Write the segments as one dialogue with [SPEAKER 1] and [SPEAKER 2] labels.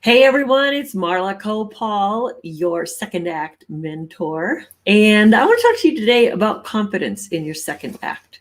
[SPEAKER 1] Hey everyone, it's Marla Cole-Paul, your second act mentor. And I want to talk to you today about confidence in your second act.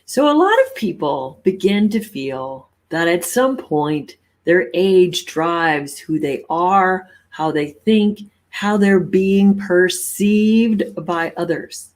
[SPEAKER 1] So, a lot of people begin to feel that at some point their age drives who they are, how they think, how they're being perceived by others.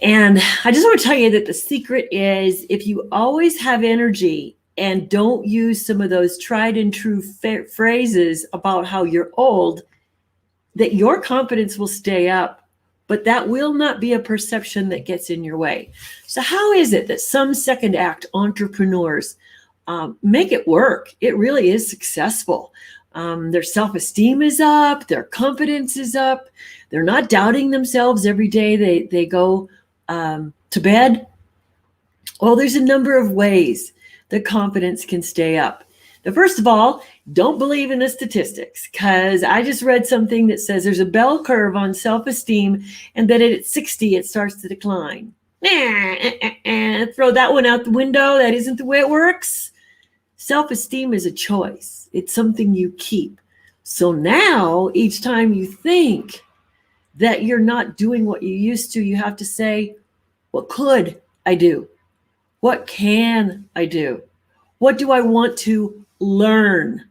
[SPEAKER 1] And I just want to tell you that the secret is if you always have energy and don't use some of those tried and true phrases about how you're old, that your confidence will stay up, but that will not be a perception that gets in your way. So, how is it that some second act entrepreneurs make it work? It really is successful. Their self esteem is up, their confidence is up, they're not doubting themselves every day they go to bed. Well, there's a number of ways that confidence can stay up. Now, first of all, don't believe in the statistics, because I just read something that says there's a bell curve on self-esteem and that at 60 it starts to decline. Throw that one out the window. That isn't the way it works. Self-esteem is a choice. It's something you keep. So now each time you think that you're not doing what you used to, you have to say, what could I do? What can I do? What do I want to learn?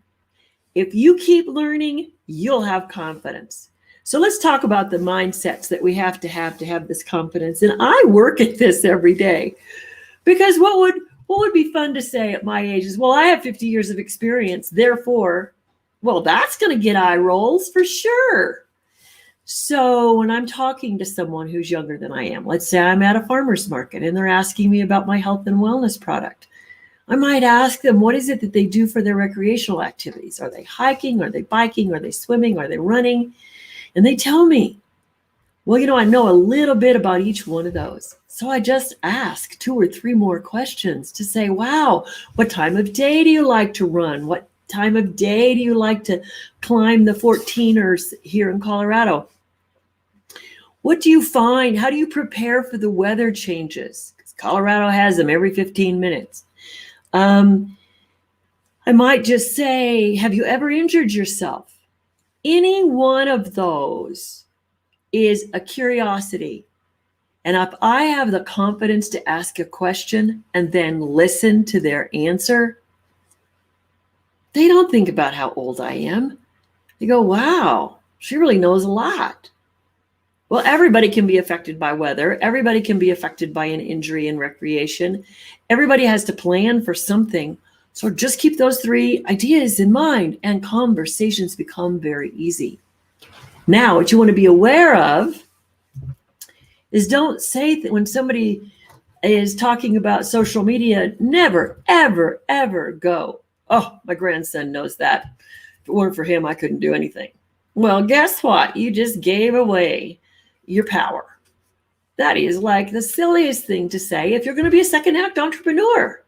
[SPEAKER 1] If you keep learning, you'll have confidence. So let's talk about the mindsets that we have to have this confidence. And I work at this every day, because what would be fun to say at my age is, well, I have 50 years of experience, therefore, well, that's going to get eye rolls for sure. So when I'm talking to someone who's younger than I am, let's say I'm at a farmer's market and they're asking me about my health and wellness product, I might ask them, what is it that they do for their recreational activities? Are they hiking? Are they biking? Are they swimming? Are they running? And they tell me, well, I know a little bit about each one of those. So I just ask 2 or 3 more questions to say, wow, what time of day do you like to run? What time of day do you like to climb the 14ers here in Colorado? What do you find? How do you prepare for the weather changes? Because Colorado has them every 15 minutes. I might just say, have you ever injured yourself? Any one of those is a curiosity. And if I have the confidence to ask a question and then listen to their answer, they don't think about how old I am. They go, wow, she really knows a lot. Well, everybody can be affected by weather. Everybody can be affected by an injury in recreation. Everybody has to plan for something. So just keep those 3 ideas in mind and conversations become very easy. Now, what you want to be aware of is don't say that when somebody is talking about social media, never, ever, ever go, oh, my grandson knows that. If it weren't for him, I couldn't do anything. Well, guess what? You just gave away your power. That is like the silliest thing to say if you're going to be a second act entrepreneur.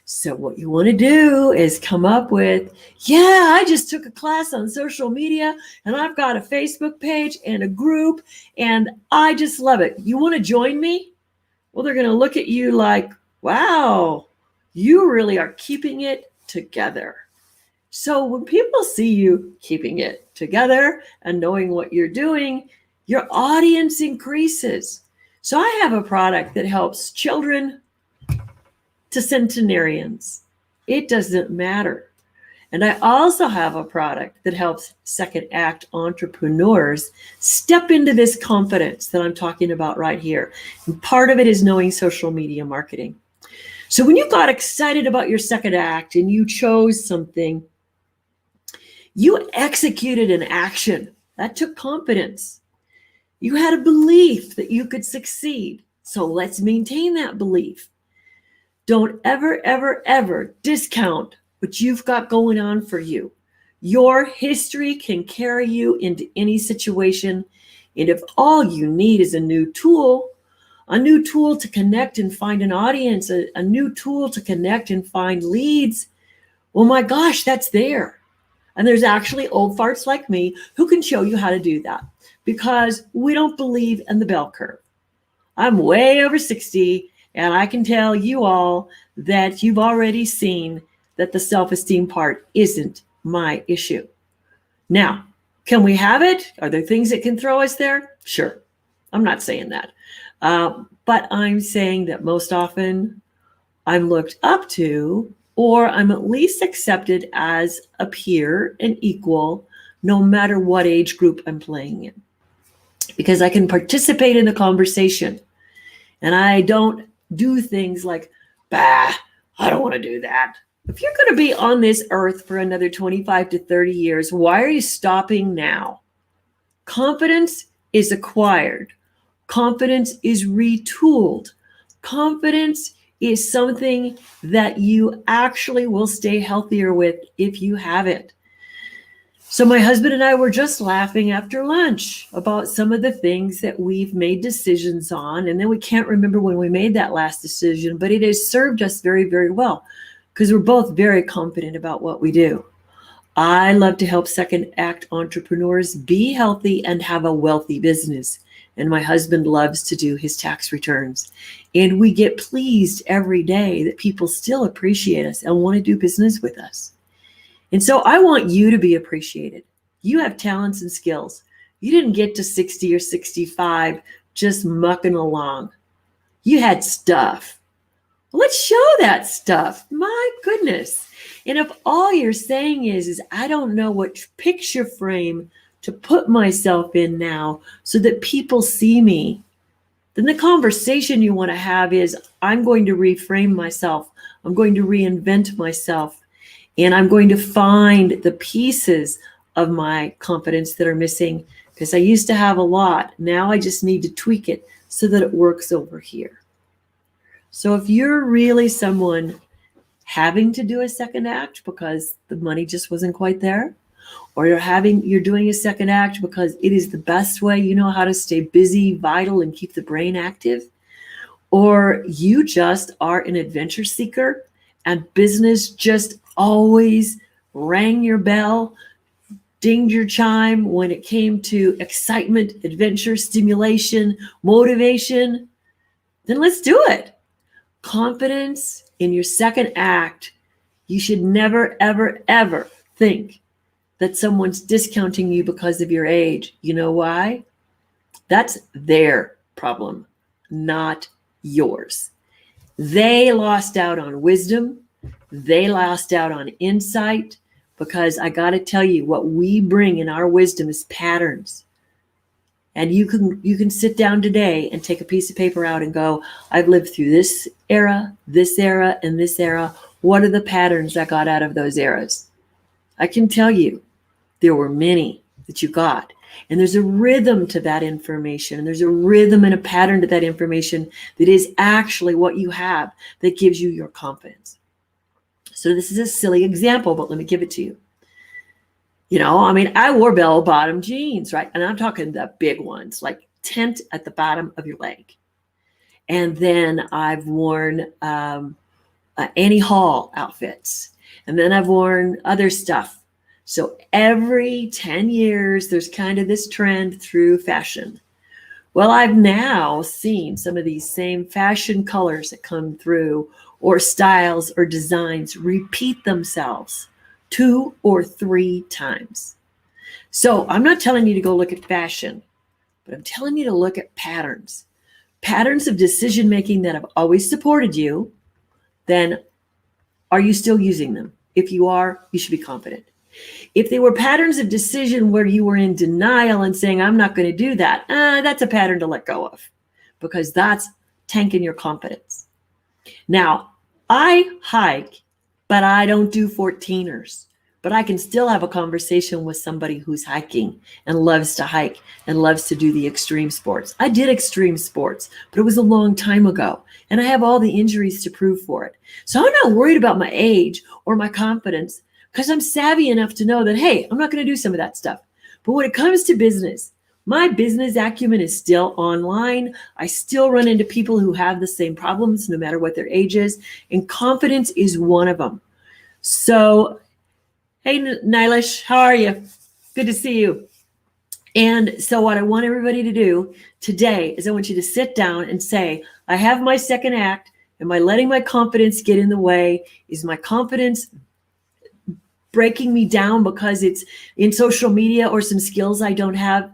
[SPEAKER 1] So what you want to do is come up with, yeah, I just took a class on social media and I've got a Facebook page and a group and I just love it. You want to join me? Well, they're going to look at you like, wow, you really are keeping it together. So when people see you keeping it together and knowing what you're doing, your audience increases. So I have a product that helps children to centenarians. It doesn't matter. And I also have a product that helps second act entrepreneurs step into this confidence that I'm talking about right here. And part of it is knowing social media marketing. So when you got excited about your second act and you chose something, you executed an action. That took confidence. You had a belief that you could succeed. So let's maintain that belief. Don't ever, ever, ever discount what you've got going on for you. Your history can carry you into any situation. And if all you need is a new tool to connect and find an audience, a new tool to connect and find leads, well, my gosh, that's there. And there's actually old farts like me who can show you how to do that, because we don't believe in the bell curve. I'm way over 60, and I can tell you all that you've already seen that the self-esteem part isn't my issue. Now, can we have it? Are there things that can throw us there? Sure. I'm not saying that. But I'm saying that most often I'm looked up to, or I'm at least accepted as a peer and equal, no matter what age group I'm playing in. Because I can participate in the conversation. And I don't do things like, bah, I don't want to do that. If you're going to be on this earth for another 25 to 30 years, why are you stopping now? Confidence is acquired. Confidence is retooled. Confidence is something that you actually will stay healthier with if you have it. So my husband and I were just laughing after lunch about some of the things that we've made decisions on. And then we can't remember when we made that last decision, but it has served us very, very well because we're both very confident about what we do. I love to help second act entrepreneurs be healthy and have a wealthy business. And my husband loves to do his tax returns. And we get pleased every day that people still appreciate us and want to do business with us. And so I want you to be appreciated. You have talents and skills. You didn't get to 60 or 65 just mucking along. You had stuff. Well, let's show that stuff. My goodness. And if all you're saying is I don't know what picture frame to put myself in now so that people see me, then the conversation you want to have is I'm going to reframe myself. I'm going to reinvent myself. And I'm going to find the pieces of my confidence that are missing because I used to have a lot. Now I just need to tweak it so that it works over here. So if you're really someone having to do a second act because the money just wasn't quite there, or you're doing a second act because it is the best way you know how to stay busy, vital, and keep the brain active, or you just are an adventure seeker and business just always rang your bell, dinged your chime when it came to excitement, adventure, stimulation, motivation, then let's do it. Confidence in your second act. You should never, ever, ever think that someone's discounting you because of your age. You know why? That's their problem, not yours. They lost out on wisdom. They lost out on insight because I got to tell you, what we bring in our wisdom is patterns. And you can sit down today and take a piece of paper out and go, I've lived through this era, and this era. What are the patterns I got out of those eras? I can tell you there were many that you got. And there's a rhythm to that information. And there's a rhythm and a pattern to that information that is actually what you have that gives you your confidence. So this is a silly example, but let me give it to you. I wore bell-bottom jeans, right? And I'm talking the big ones, like tent at the bottom of your leg. And then I've worn Annie Hall outfits. And then I've worn other stuff. So every 10 years, there's kind of this trend through fashion. Well, I've now seen some of these same fashion colors that come through, or styles or designs repeat themselves 2 or 3 times. So I'm not telling you to go look at fashion, but I'm telling you to look at patterns of decision-making that have always supported you. Then are you still using them? If you are, you should be confident. If they were patterns of decision where you were in denial and saying, I'm not going to do that, that's a pattern to let go of because that's tanking your confidence. Now, I hike, but I don't do 14ers. But I can still have a conversation with somebody who's hiking and loves to hike and loves to do the extreme sports. I did extreme sports, but it was a long time ago. And I have all the injuries to prove for it. So I'm not worried about my age or my confidence because I'm savvy enough to know that, hey, I'm not going to do some of that stuff. But when it comes to business, my business acumen is still online. I still run into people who have the same problems, no matter what their age is. And confidence is one of them. So, hey, Nylish, how are you? Good to see you. And so what I want everybody to do today is I want you to sit down and say, I have my second act. Am I letting my confidence get in the way? Is my confidence breaking me down because it's in social media or some skills I don't have,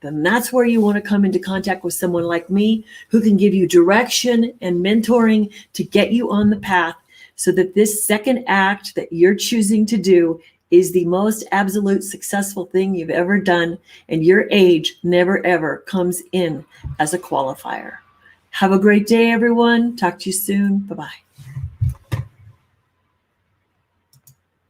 [SPEAKER 1] then that's where you want to come into contact with someone like me who can give you direction and mentoring to get you on the path so that this second act that you're choosing to do is the most absolute successful thing you've ever done, and your age never ever comes in as a qualifier. Have a great day, everyone. Talk to you soon. Bye-bye.